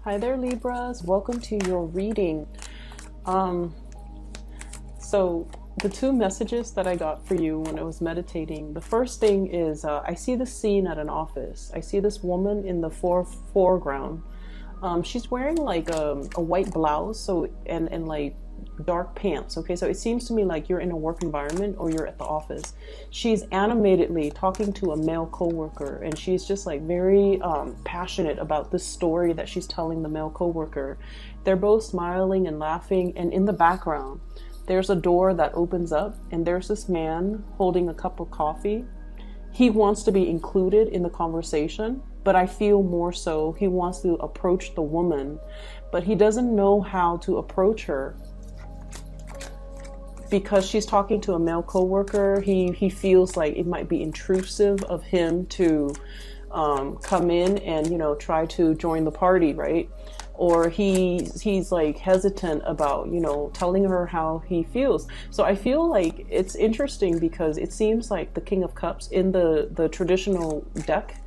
Hi there, Libras. Welcome to your reading. Um, so the two messages that I got for you when I was meditating, the first thing is I see the scene at an office. I see this woman in the foreground. She's wearing like a white blouse, and like dark pants. Okay, so it seems to me like you're in a work environment or you're at the office. She's animatedly talking to a male coworker, and she's just like very passionate about this story that she's telling the male coworker. They're both smiling and laughing, and in the background there's a door that opens up, and there's this man holding a cup of coffee. He wants to be included in the conversation, but I feel more so he wants to approach the woman, but he doesn't know how to approach her because she's talking to a male coworker. He feels like it might be intrusive of him to come in and try to join the party, right? Or he's like hesitant about telling her how he feels. So I feel like it's interesting because it seems like the King of Cups in the traditional deck,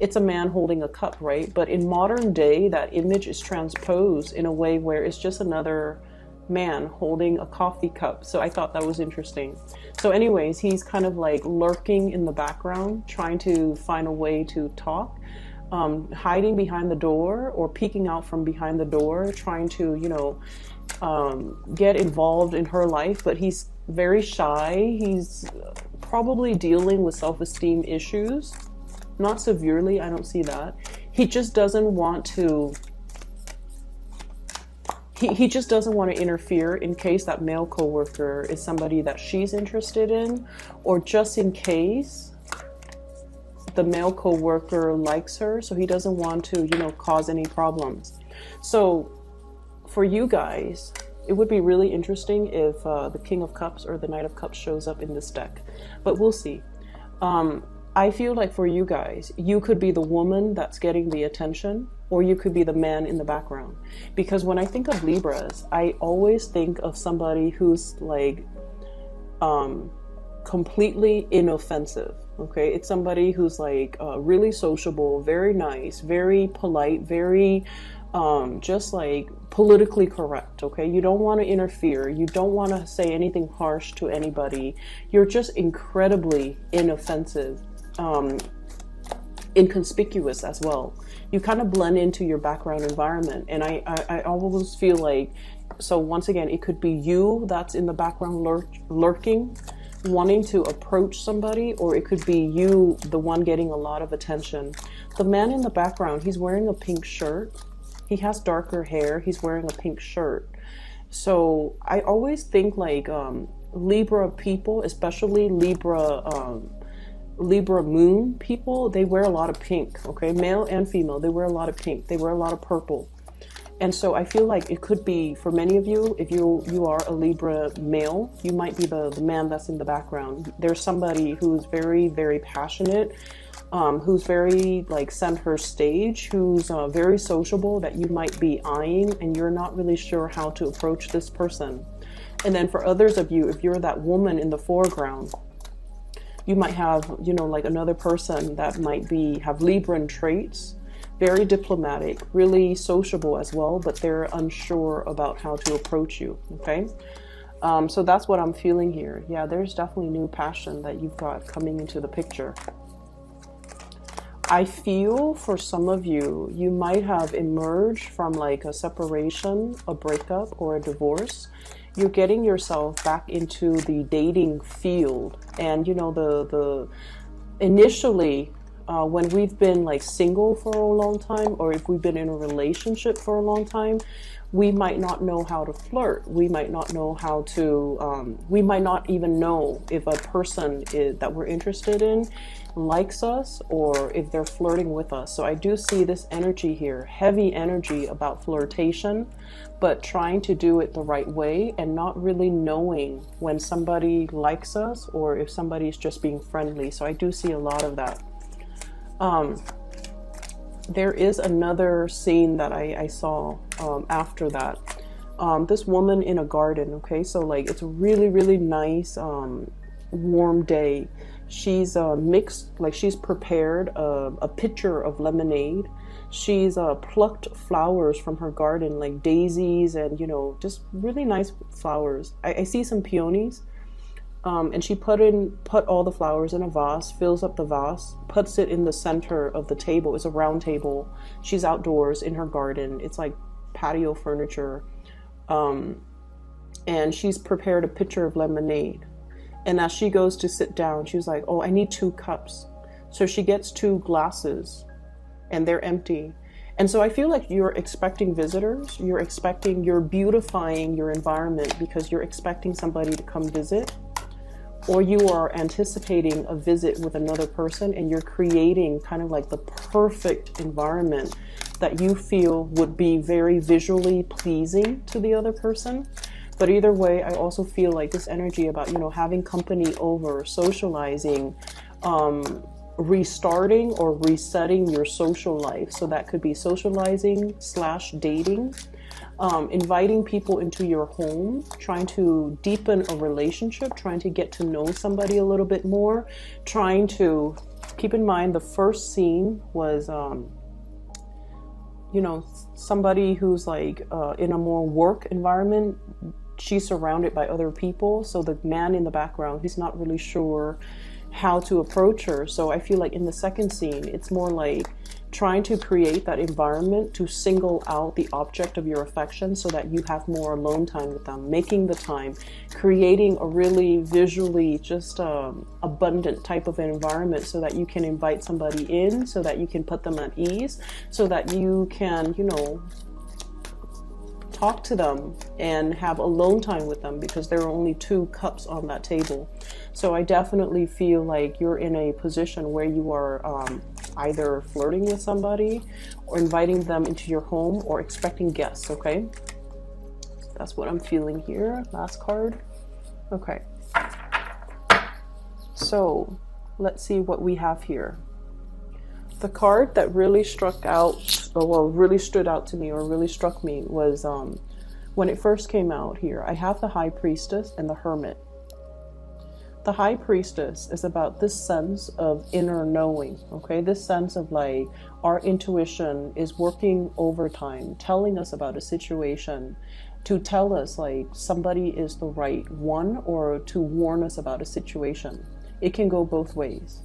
it's a man holding a cup, right? But in modern day, that image is transposed in a way where it's just another man holding a coffee cup. So I thought that was interesting. So anyways, he's kind of like lurking in the background, trying to find a way to talk, hiding behind the door or peeking out from behind the door, trying to get involved in her life. But he's very shy. He's probably dealing with self-esteem issues. Not severely, I don't see that. He just doesn't want to He just doesn't want to interfere in case that male coworker is somebody that she's interested in, or just in case the male coworker likes her, so he doesn't want to, cause any problems. So for you guys, it would be really interesting if the King of Cups or the Knight of Cups shows up in this deck, but we'll see. I feel like for you guys, you could be the woman that's getting the attention, or you could be the man in the background. Because when I think of Libras, I always think of somebody who's like completely inoffensive. Okay, it's somebody who's like really sociable, very nice, very polite, very just like politically correct. Okay, you don't want to interfere, you don't want to say anything harsh to anybody, you're just incredibly inoffensive, inconspicuous as well. You kind of blend into your background environment, and I always feel like, so once again, it could be you that's in the background lurking, wanting to approach somebody, or it could be you, the one getting a lot of attention. The man in the background, he's wearing a pink shirt. He has darker hair. He's wearing a pink shirt. So I always think like Libra people, especially Libra moon people, they wear a lot of pink. Okay, male and female, they wear a lot of pink. They wear a lot of purple. And so I feel like it could be, for many of you, if you are a Libra male, you might be the man that's in the background. There's somebody who's very, very passionate, who's very like center stage, who's very sociable, that you might be eyeing, and you're not really sure how to approach this person. And then for others of you, if you're that woman in the foreground, you might have, like another person that might have Libran traits, very diplomatic, really sociable as well, but they're unsure about how to approach you. Okay, so that's what I'm feeling here. Yeah, there's definitely new passion that you've got coming into the picture. I feel for some of you, you might have emerged from like a separation, a breakup, or a divorce. You're getting yourself back into the dating field, and the initially when we've been like single for a long time, or if we've been in a relationship for a long time, we might not know how to flirt. We might not know how to, we might not even know if a person that we're interested in likes us, or if they're flirting with us. So I do see this energy here, heavy energy about flirtation, but trying to do it the right way and not really knowing when somebody likes us or if somebody's just being friendly. So I do see a lot of that. There is another scene that I saw after that. This woman in a garden. Okay, so like it's a really, really nice warm day. She's mixed, like she's prepared a pitcher of lemonade. She's plucked flowers from her garden, like daisies and, you know, just really nice flowers. I see some peonies. And she put all the flowers in a vase, fills up the vase, puts it in the center of the table. It's a round table. She's outdoors in her garden. It's like patio furniture. And she's prepared a pitcher of lemonade. And as she goes to sit down, she's like, oh, I need 2 cups. So she gets 2 glasses and they're empty. And so I feel like you're expecting visitors. You're beautifying your environment because you're expecting somebody to come visit. Or you are anticipating a visit with another person and you're creating kind of like the perfect environment that you feel would be very visually pleasing to the other person. But either way, I also feel like this energy about, you know, having company over, socializing, restarting or resetting your social life. So that could be socializing / dating. Inviting people into your home, trying to deepen a relationship, trying to get to know somebody a little bit more, trying to keep in mind the first scene was, you know, somebody who's like in a more work environment. She's surrounded by other people. So the man in the background, he's not really sure how to approach her. So I feel like in the second scene, it's more like trying to create that environment to single out the object of your affection so that you have more alone time with them, making the time, creating a really visually just abundant type of environment so that you can invite somebody in, so that you can put them at ease, so that you can, you know, talk to them and have alone time with them because there are only 2 cups on that table. So I definitely feel like you're in a position where you are either flirting with somebody or inviting them into your home or expecting guests, okay? That's what I'm feeling here. Last card. Okay. So let's see what we have here. The card that really struck out, or well, really stood out to me or really struck me was when it first came out here, I have the High Priestess and the Hermit. The High Priestess is about this sense of inner knowing, okay? This sense of like our intuition is working overtime, telling us about a situation, to tell us like somebody is the right one or to warn us about a situation. It can go both ways.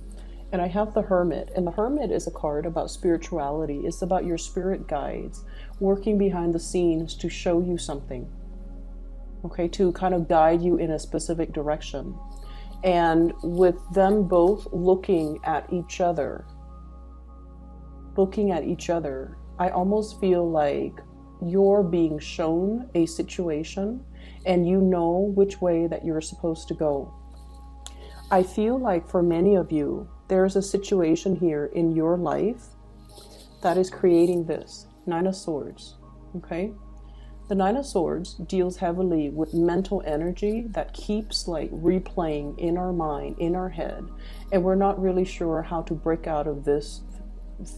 And I have the Hermit, and the Hermit is a card about spirituality. It's about your spirit guides working behind the scenes to show you something, okay, to kind of guide you in a specific direction. And with them both looking at each other, I almost feel like you're being shown a situation and you know which way that you're supposed to go. I feel like for many of you, there's a situation here in your life that is creating this. 9 of Swords, okay? The 9 of Swords deals heavily with mental energy that keeps like replaying in our mind, in our head, and we're not really sure how to break out of this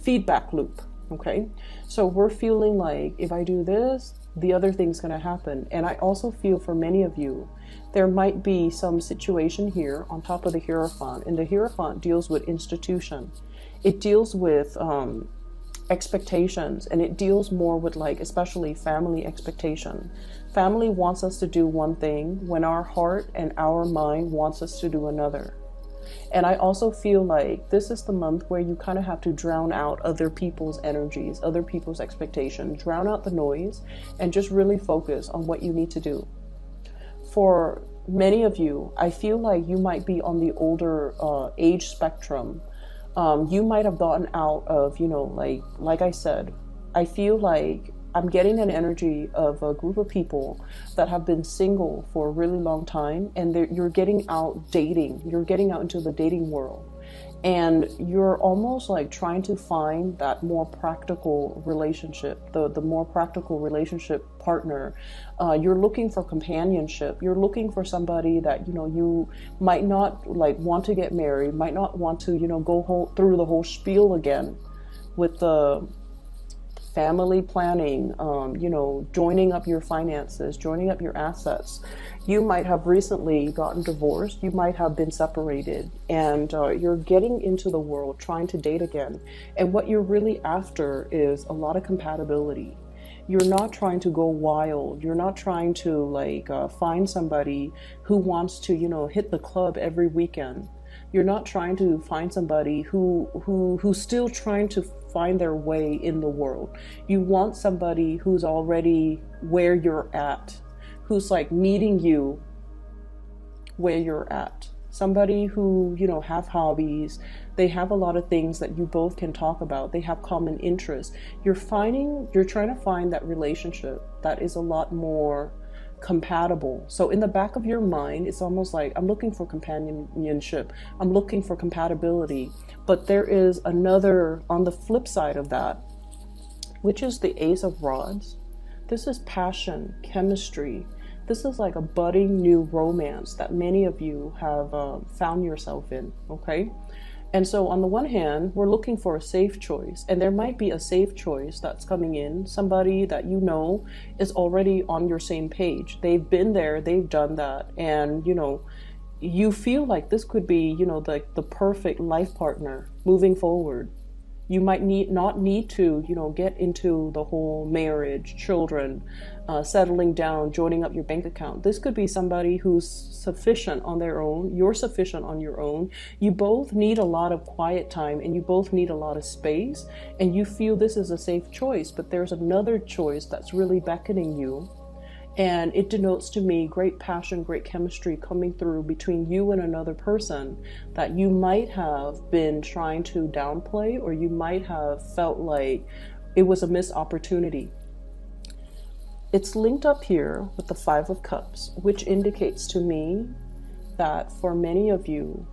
feedback loop, okay? So we're feeling like if I do this, the other thing's going to happen. And I also feel for many of you, there might be some situation here on top of the Hierophant, and the Hierophant deals with institution. It deals with expectations, and it deals more with like especially family expectation. Family wants us to do one thing when our heart and our mind wants us to do another. And I also feel like this is the month where you kind of have to drown out other people's energies, other people's expectations, drown out the noise, and just really focus on what you need to do. For many of you, I feel like you might be on the older age spectrum. You might have gotten out of, you know, like I said, I feel like I'm getting an energy of a group of people that have been single for a really long time, and you're getting out dating. You're getting out into the dating world, and you're almost like trying to find that more practical relationship, the more practical relationship partner. You're looking for companionship. You're looking for somebody that, you know, you might not like want to get married, might not want to, you know, go through the whole spiel again with the family planning, joining up your finances, joining up your assets. You might have recently gotten divorced. You might have been separated, and you're getting into the world trying to date again. And what you're really after is a lot of compatibility. You're not trying to go wild. You're not trying to find somebody who wants to, hit the club every weekend. You're not trying to find somebody who's still trying to find their way in the world. You want somebody who's already where you're at, who's like meeting you where you're at. Somebody who, have hobbies. They have a lot of things that you both can talk about. They have common interests. You're trying to find that relationship that is a lot more compatible. So in the back of your mind, it's almost like, I'm looking for companionship. I'm looking for compatibility. But there is another, on the flip side of that, which is the Ace of Rods. This is passion, chemistry. This is like a budding new romance that many of you have found yourself in, okay? And so on the one hand, we're looking for a safe choice, and there might be a safe choice that's coming in, somebody that is already on your same page. They've been there, they've done that, and you feel like this could be, the perfect life partner moving forward. You might not need to, get into the whole marriage, children, settling down, joining up your bank account. This could be somebody who's sufficient on their own. You're sufficient on your own. You both need a lot of quiet time, and you both need a lot of space, and you feel this is a safe choice, but there's another choice that's really beckoning you. And it denotes to me great passion, great chemistry coming through between you and another person that you might have been trying to downplay, or you might have felt like it was a missed opportunity. It's linked up here with the Five of Cups, which indicates to me that for many of you,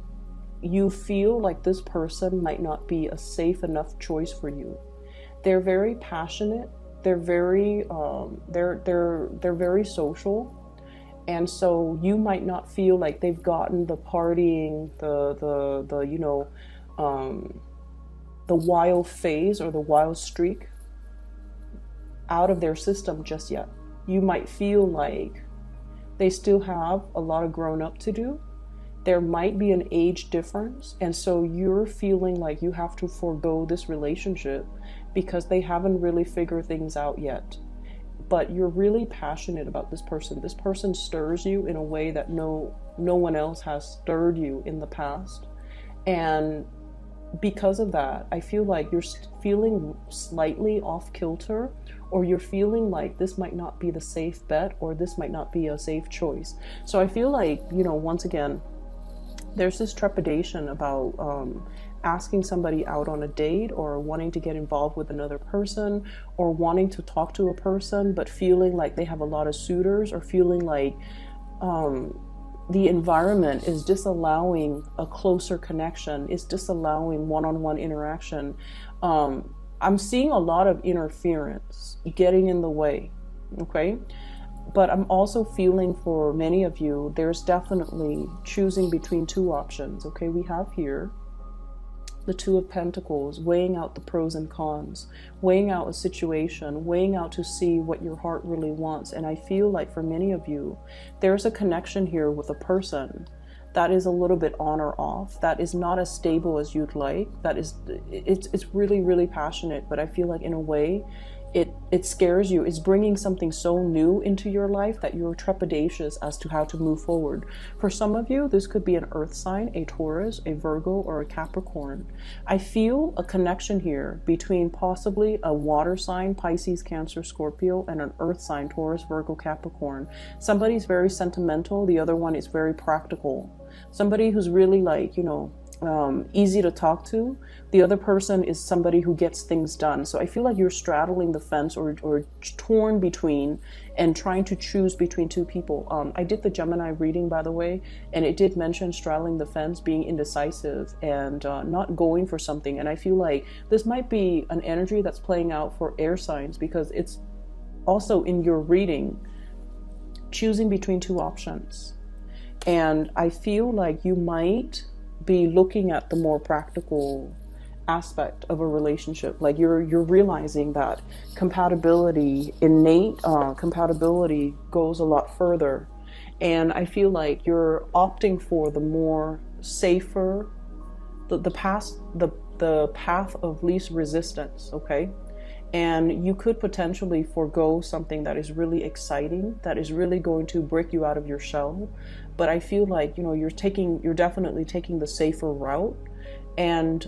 you feel like this person might not be a safe enough choice for you. They're very passionate. They're very they're very social, and so you might not feel like they've gotten the partying, the wild phase or the wild streak out of their system just yet. You might feel like they still have a lot of grown up to do. There might be an age difference, and so you're feeling like you have to forego this relationship because they haven't really figured things out yet. But you're really passionate about this person. This person stirs you in a way that no one else has stirred you in the past. And because of that, I feel like you're feeling slightly off kilter, or you're feeling like this might not be the safe bet, or this might not be a safe choice. So I feel like, once again, there's this trepidation about asking somebody out on a date, or wanting to get involved with another person, or wanting to talk to a person but feeling like they have a lot of suitors, or feeling like the environment is disallowing a closer connection, is disallowing one-on-one interaction. I'm seeing a lot of interference getting in the way, okay? But I'm also feeling for many of you, there's definitely choosing between two options, okay? We have here the Two of Pentacles, weighing out the pros and cons, weighing out a situation, weighing out to see what your heart really wants. And I feel like for many of you, there's a connection here with a person that is a little bit on or off, that is not as stable as you'd like, it's really, really passionate, but I feel like in a way, it scares you. It's bringing something so new into your life that you're trepidatious as to how to move forward. For some of you, this could be an earth sign, a Taurus, a Virgo, or a Capricorn. I feel a connection here between possibly a water sign, Pisces, Cancer, Scorpio, and an earth sign, Taurus, Virgo, Capricorn. Somebody's very sentimental. The other one is very practical. Somebody who's really like, easy to talk to. The other person is somebody who gets things done. So I feel like you're straddling the fence, or torn between, and trying to choose between two people. I did the Gemini reading, by the way, and it did mention straddling the fence, being indecisive, and not going for something. And I feel like this might be an energy that's playing out for air signs, because it's also in your reading, choosing between two options. And I feel like you might be looking at the more practical aspect of a relationship. Like you're realizing that compatibility, innate compatibility goes a lot further. And I feel like you're opting for the more safer, the path of least resistance, okay? And you could potentially forego something that is really exciting, that is really going to break you out of your shell. But I feel like, you're definitely taking the safer route. And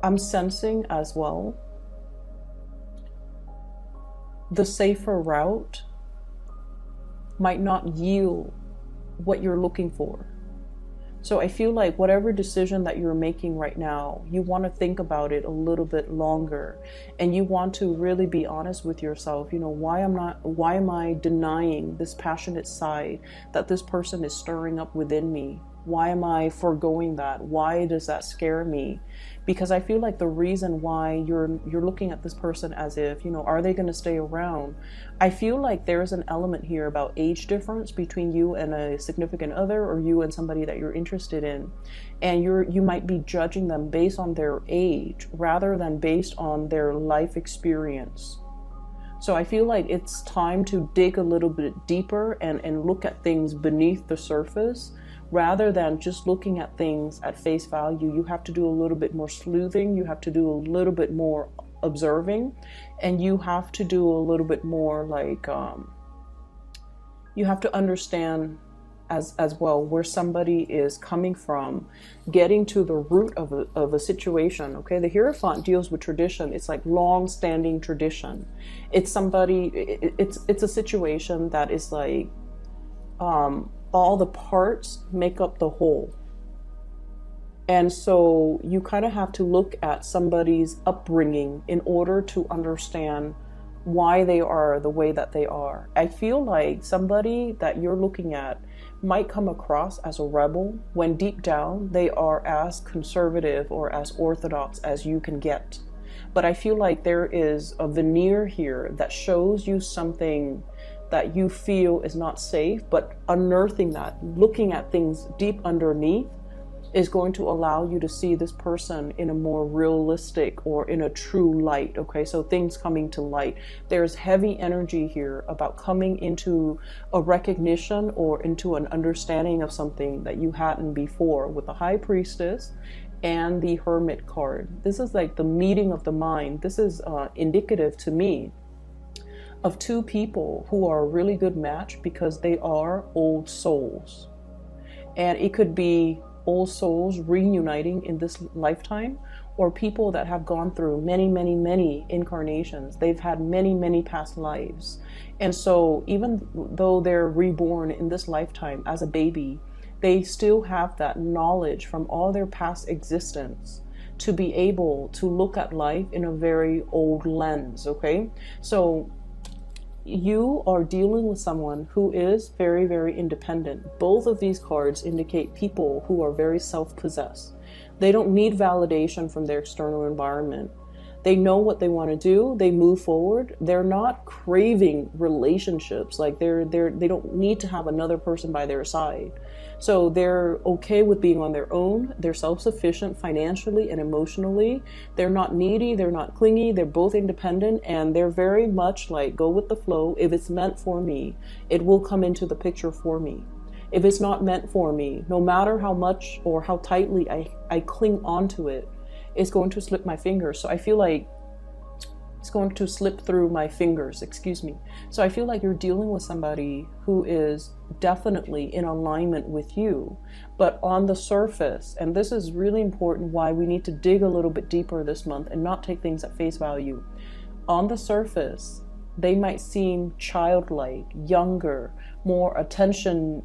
I'm sensing as well, the safer route might not yield what you're looking for. So I feel like whatever decision that you're making right now, you want to think about it a little bit longer, and you want to really be honest with yourself. Why am I denying this passionate side that this person is stirring up within me? Why am I foregoing that? Why does that scare me? Because I feel like the reason why you're looking at this person as if, are they going to stay around? I feel like there's an element here about age difference between you and a significant other, or you and somebody that you're interested in. And you might be judging them based on their age rather than based on their life experience. So I feel like it's time to dig a little bit deeper and look at things beneath the surface. Rather than just looking at things at face value, you have to do a little bit more sleuthing, you have to do a little bit more observing, and you have to do a little bit more you have to understand as well where somebody is coming from, getting to the root of a situation, okay? The Hierophant deals with tradition. It's like long-standing tradition. It's a situation that is like, all the parts make up the whole. And so you kind of have to look at somebody's upbringing in order to understand why they are the way that they are. I feel like somebody that you're looking at might come across as a rebel when deep down they are as conservative or as orthodox as you can get. But I feel like there is a veneer here that shows you something that you feel is not safe, but unearthing that, looking at things deep underneath, is going to allow you to see this person in a more realistic or in a true light, okay? So things coming to light. There's heavy energy here about coming into a recognition or into an understanding of something that you hadn't before, with the High Priestess and the Hermit card. This is like the meeting of the mind. This is indicative to me of two people who are a really good match because they are old souls. And it could be old souls reuniting in this lifetime, or people that have gone through many, many, many incarnations. They've had many, many past lives. And so even though they're reborn in this lifetime as a baby, they still have that knowledge from all their past existence to be able to look at life in a very old lens, okay? So you are dealing with someone who is very, very independent. Both of these cards indicate people who are very self-possessed. They don't need validation from their external environment. They know what they want to do. They move forward. They're not craving relationships. Like they don't need to have another person by their side. So they're okay with being on their own. They're self-sufficient financially and emotionally. They're not needy. They're not clingy. They're both independent, and they're very much like, go with the flow. If it's meant for me, it will come into the picture for me. If it's not meant for me, no matter how much or how tightly I cling onto it, it's going to slip my fingers. So I feel like it's going to slip through my fingers, excuse me. So I feel like you're dealing with somebody who is definitely in alignment with you, but on the surface, and this is really important why we need to dig a little bit deeper this month and not take things at face value. On the surface, they might seem childlike, younger, more attention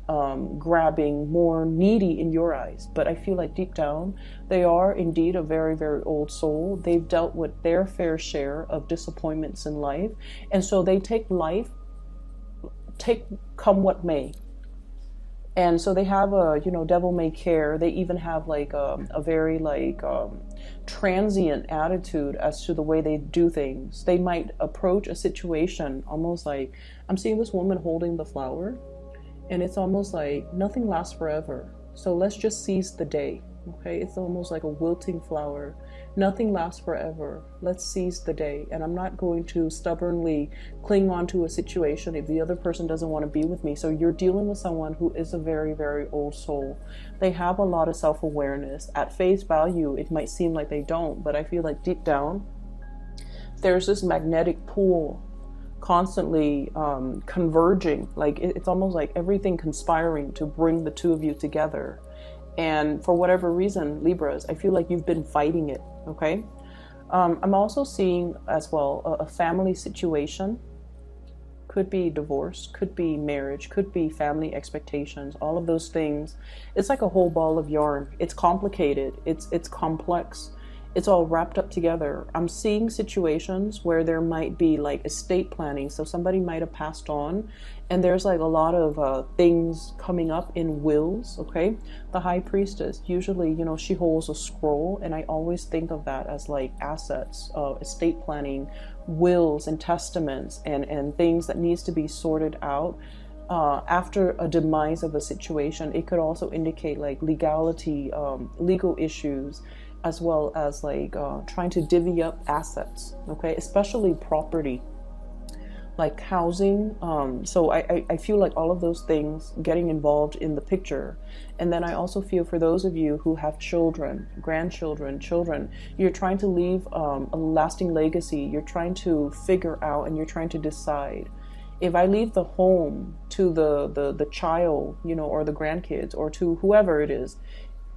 grabbing, more needy in your eyes. But I feel like deep down, they are indeed a very, very old soul. They've dealt with their fair share of disappointments in life. And so they take life, come what may. And so they have a, devil may care. They even have like a very transient attitude as to the way they do things. They might approach a situation almost like, I'm seeing this woman holding the flower, and it's almost like nothing lasts forever. So let's just seize the day. Okay, it's almost like a wilting flower. Nothing lasts forever. Let's seize the day. And I'm not going to stubbornly cling on to a situation if the other person doesn't want to be with me. So you're dealing with someone who is a very, very old soul. They have a lot of self-awareness. At face value, it might seem like they don't, but I feel like deep down, there's this magnetic pull constantly converging. Like it's almost like everything conspiring to bring the two of you together. And for whatever reason, Libras, I feel like you've been fighting it, okay? I'm also seeing as well a family situation. Could be divorce, could be marriage, could be family expectations, all of those things. It's like a whole ball of yarn. It's complicated, it's complex. It's all wrapped up together. I'm seeing situations where there might be like estate planning. So somebody might have passed on and there's like a lot of things coming up in wills, okay? The High Priestess, usually, you know, she holds a scroll, and I always think of that as like assets, estate planning, wills and testaments and things that needs to be sorted out. After a demise of a situation. It could also indicate like legality, legal issues, as well as like trying to divvy up assets, okay, especially property, like housing. So I feel like all of those things getting involved in the picture. And then I also feel for those of you who have children, grandchildren, children, you're trying to leave a lasting legacy. You're trying to figure out and you're trying to decide, if I leave the home to the child, you know, or the grandkids, or to whoever it is,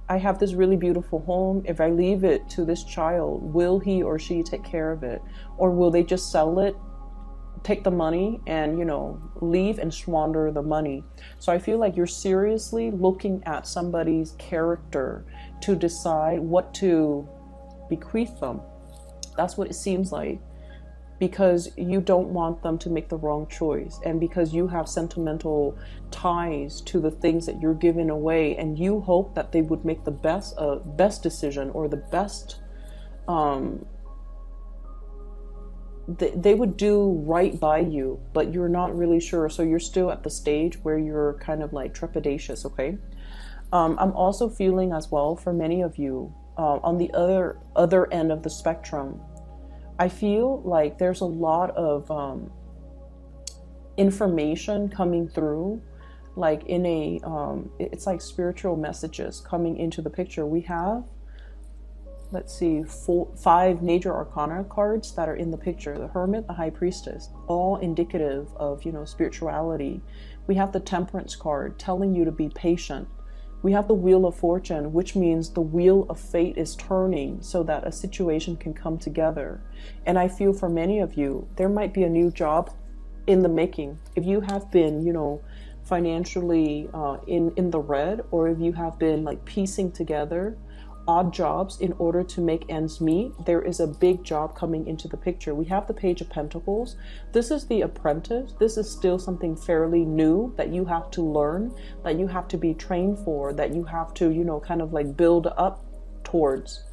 I have this really beautiful home. If I leave it to this child, will he or she take care of it? Or will they just sell it, take the money, and, you know, leave and squander the money? So I feel like you're seriously looking at somebody's character to decide what to bequeath them. That's what it seems like. Because you don't want them to make the wrong choice, and because you have sentimental ties to the things that you're giving away, and you hope that they would make the best decision, or the best, they would do right by you, but you're not really sure. So you're still at the stage where you're kind of like trepidatious, okay? I'm also feeling as well for many of you on the other end of the spectrum. I feel like there's a lot of information coming through, like in a, it's like spiritual messages coming into the picture. We have, let's see, 5 major arcana cards that are in the picture. The Hermit, the High Priestess, all indicative of, you know, spirituality. We have the Temperance card telling you to be patient. We have the Wheel of Fortune, which means the wheel of fate is turning so that a situation can come together. And I feel for many of you, there might be a new job in the making. If you have been, you know, financially in the red, or if you have been like piecing together odd jobs in order to make ends meet, there is a big job coming into the picture. We have the Page of Pentacles. This is the apprentice. This is still something fairly new that you have to learn, that you have to be trained for, that you have to, you know, kind of like build up towards.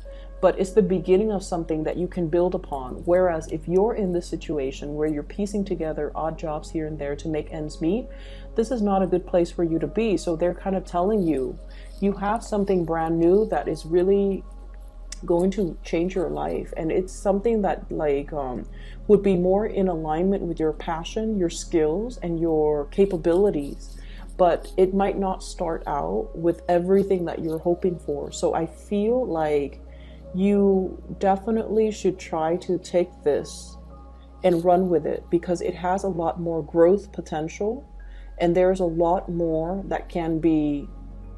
But it's the beginning of something that you can build upon. Whereas if you're in this situation where you're piecing together odd jobs here and there to make ends meet, this is not a good place for you to be. So they're kind of telling you, you have something brand new that is really going to change your life. And it's something that like would be more in alignment with your passion, your skills, and your capabilities. But it might not start out with everything that you're hoping for. So I feel like you definitely should try to take this and run with it, because it has a lot more growth potential, and there's a lot more that can be,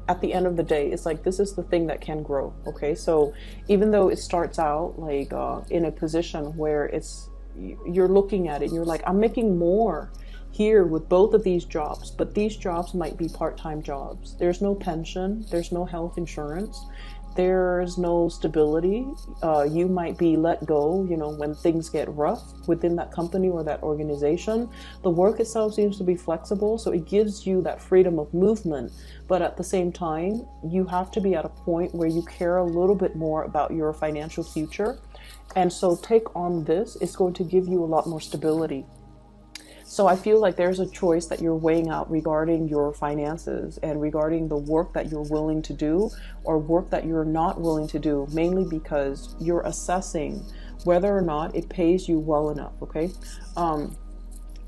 at the end of the day, it's like this is the thing that can grow. Okay, so even though it starts out like in a position where it's, you're looking at it and you're like, I'm making more here with both of these jobs, but these jobs might be part-time jobs. There's no pension, there's no health insurance, there's no stability. You might be let go, you know, when things get rough within that company or that organization. The work itself seems to be flexible, so it gives you that freedom of movement. But at the same time, you have to be at a point where you care a little bit more about your financial future. And so take on this. It's going to give you a lot more stability. So I feel like there's a choice that you're weighing out regarding your finances and regarding the work that you're willing to do or work that you're not willing to do, mainly because you're assessing whether or not it pays you well enough, okay?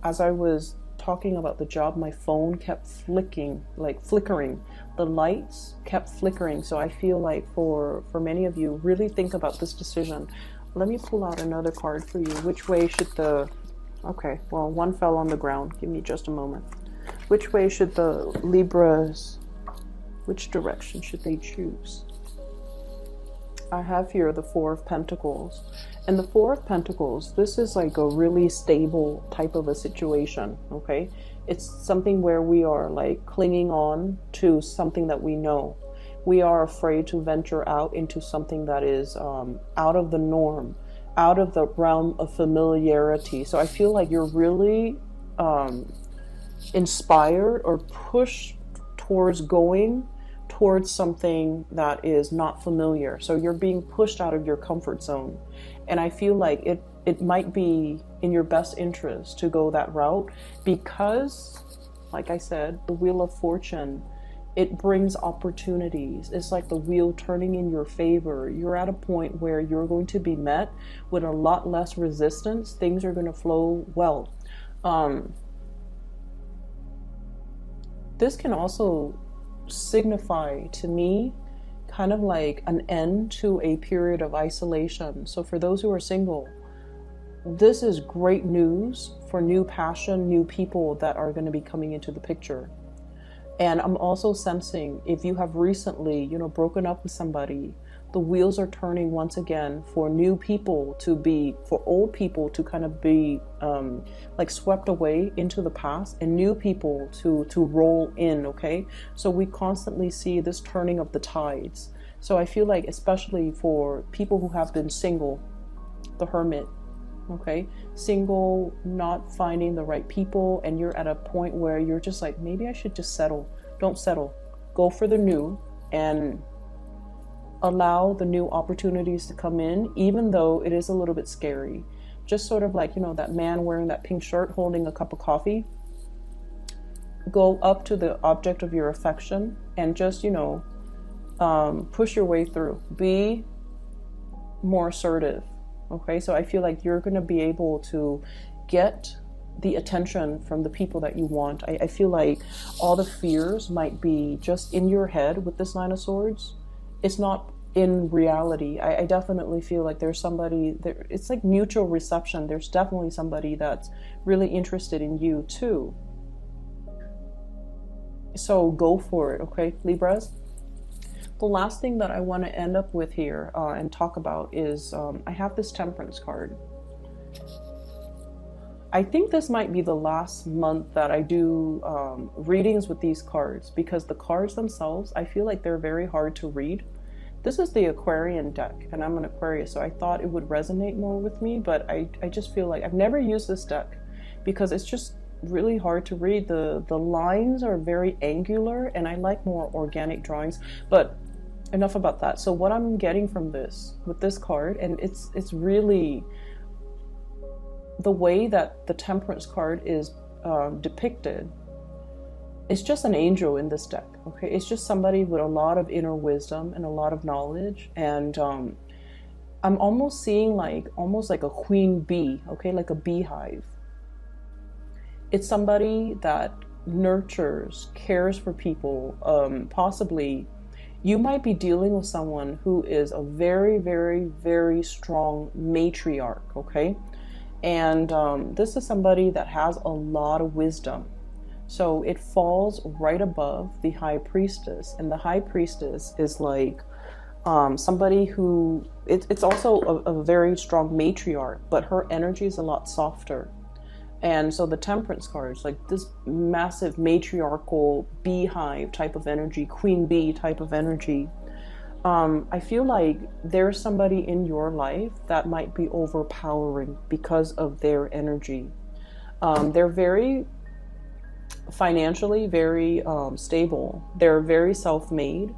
As I was talking about the job, my phone kept flickering. The lights kept flickering. So I feel like for many of you, really think about this decision. Let me pull out another card for you. Which way should the... Okay, well, one fell on the ground. Give me just a moment. Which way should the Libras... Which direction should they choose? I have here the Four of Pentacles. And the Four of Pentacles, this is like a really stable type of a situation, okay? It's something where we are like clinging on to something that we know. We are afraid to venture out into something that is out of the norm, out of the realm of familiarity. So I feel like you're really inspired or pushed towards going towards something that is not familiar. So you're being pushed out of your comfort zone. And I feel like it might be in your best interest to go that route because, like I said, the Wheel of Fortune, it brings opportunities. It's like the wheel turning in your favor. You're at a point where you're going to be met with a lot less resistance. Things are going to flow well. This can also signify to me kind of like an end to a period of isolation. So for those who are single, this is great news for new passion, new people that are going to be coming into the picture. And I'm also sensing if you have recently, broken up with somebody, the wheels are turning once again for new people to be, for old people to kind of be like swept away into the past and new people to roll in, okay? So we constantly see this turning of the tides. So I feel like especially for people who have been single, the Hermit, okay? Single, not finding the right people, and you're at a point where you're just like, maybe I should just settle. Don't settle. Go for the new and allow the new opportunities to come in, even though it is a little bit scary. Just sort of like, that man wearing that pink shirt holding a cup of coffee. Go up to the object of your affection and just, push your way through. Be more assertive. Okay, so I feel like you're going to be able to get the attention from the people that you want. I feel like all the fears might be just in your head with this Nine of Swords. It's not in reality. I definitely feel like there's somebody there. It's like mutual reception. There's definitely somebody that's really interested in you too. So go for it, okay, Libras? The last thing that I want to end up with here and talk about is I have this Temperance card. I think this might be the last month that I do readings with these cards because the cards themselves, I feel like they're very hard to read. This is the Aquarian deck, and I'm an Aquarius, so I thought it would resonate more with me, but I just feel like I've never used this deck because it's just really hard to read. The lines are very angular, and I like more organic drawings, but enough about that. So what I'm getting from this, with this card, and it's really the way that the Temperance card is depicted. It's just an angel in this deck, okay? It's just somebody with a lot of inner wisdom and a lot of knowledge, and I'm almost seeing almost like a queen bee, okay? Like a beehive. It's somebody that nurtures, cares for people. Possibly you might be dealing with someone who is a very, very, very strong matriarch, okay? And this is somebody that has a lot of wisdom. So it falls right above the High Priestess. And the High Priestess is like somebody who, it's also a very strong matriarch, but her energy is a lot softer. And so the Temperance cards, like this massive matriarchal beehive type of energy, queen bee type of energy. I feel like there's somebody in your life that might be overpowering because of their energy. They're very financially very stable. They're very self-made.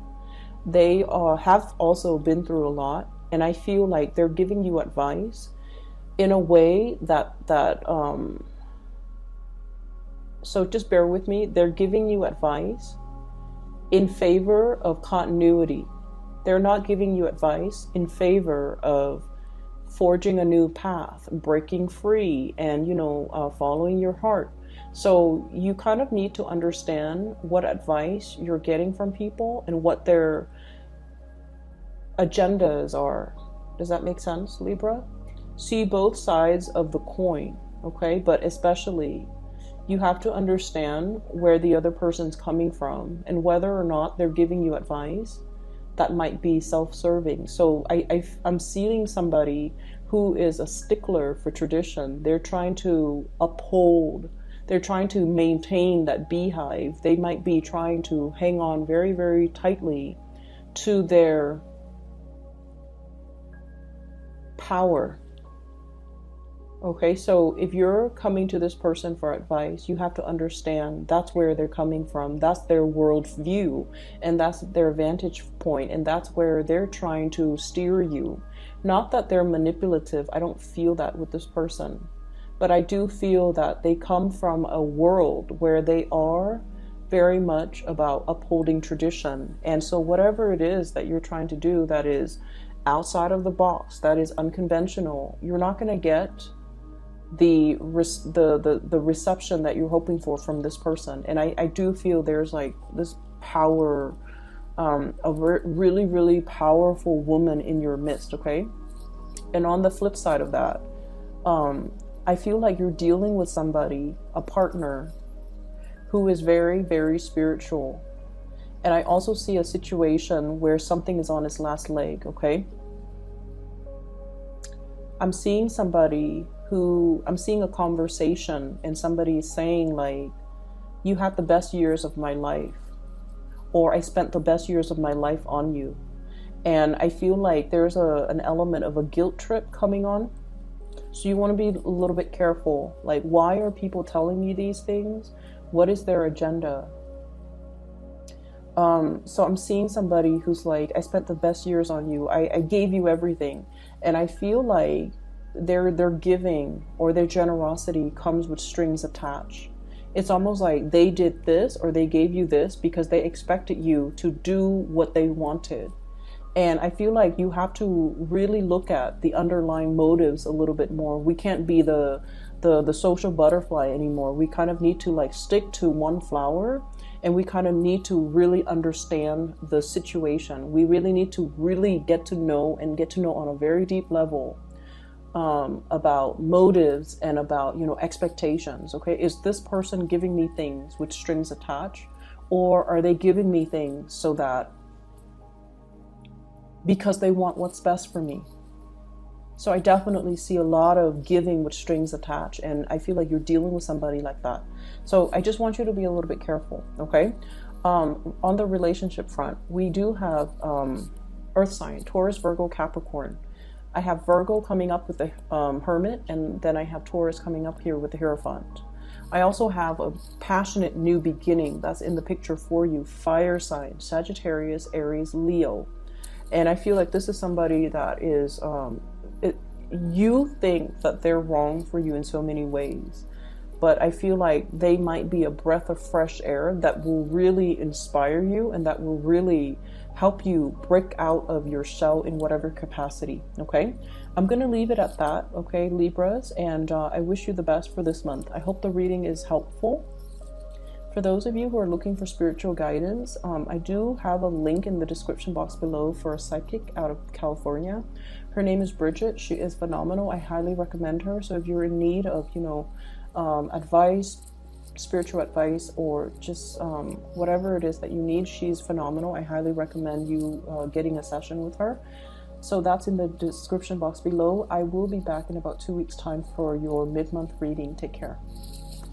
They have also been through a lot, and I feel like they're giving you advice in a way that So just bear with me. They're giving you advice in favor of continuity. They're not giving you advice in favor of forging a new path, breaking free, and, following your heart. So you kind of need to understand what advice you're getting from people and what their agendas are. Does that make sense, Libra? See both sides of the coin, okay? But especially, you have to understand where the other person's coming from and whether or not they're giving you advice that might be self-serving. So I'm seeing somebody who is a stickler for tradition. They're trying to uphold, they're trying to maintain that beehive. They might be trying to hang on very, very tightly to their power. Okay, so if you're coming to this person for advice, you have to understand that's where they're coming from. That's their world view, and that's their vantage point, and that's where they're trying to steer you. Not that they're manipulative. I don't feel that with this person, but I do feel that they come from a world where they are very much about upholding tradition. And so whatever it is that you're trying to do that is outside of the box, that is unconventional, you're not going to get the reception that you're hoping for from this person. And I do feel there's like this power, a really, really powerful woman in your midst, okay? And on the flip side of that, I feel like you're dealing with somebody, a partner, who is very, very spiritual. And I also see a situation where something is on its last leg, okay? I'm seeing a conversation, and somebody is saying like, you had the best years of my life, or I spent the best years of my life on you. And I feel like there's an element of a guilt trip coming on. So you want to be a little bit careful. Like, why are people telling me these things? What is their agenda? So I'm seeing somebody who's like, I spent the best years on you. I gave you everything. And I feel like their giving or their generosity comes with strings attached. It's almost like they did this or they gave you this because they expected you to do what they wanted. And I feel like you have to really look at the underlying motives a little bit more. We can't be the social butterfly anymore. We kind of need to like stick to one flower, and we kind of need to really understand the situation. We really need to really get to know on a very deep level about motives and about, expectations. Okay, is this person giving me things with strings attached, or are they giving me things so that because they want what's best for me? So I definitely see a lot of giving with strings attached, and I feel like you're dealing with somebody like that. So I just want you to be a little bit careful, okay? On the relationship front, we do have Earth sign, Taurus, Virgo, Capricorn. I have Virgo coming up with the Hermit, and then I have Taurus coming up here with the Hierophant. I also have a passionate new beginning that's in the picture for you, fire sign, Sagittarius, Aries, Leo. And I feel like this is somebody that is, you think that they're wrong for you in so many ways, but I feel like they might be a breath of fresh air that will really inspire you and that will really help you break out of your shell in whatever capacity, okay? I'm going to leave it at that, okay, Libras, and I wish you the best for this month. I hope the reading is helpful. For those of you who are looking for spiritual guidance, I do have a link in the description box below for a psychic out of California. Her name is Bridget. She is phenomenal. I highly recommend her. So if you're in need of, advice, spiritual advice, or just whatever it is that you need, she's phenomenal. I highly recommend you getting a session with her. So that's in the description box below. I will be back in about 2 weeks' time for your mid-month reading. Take care.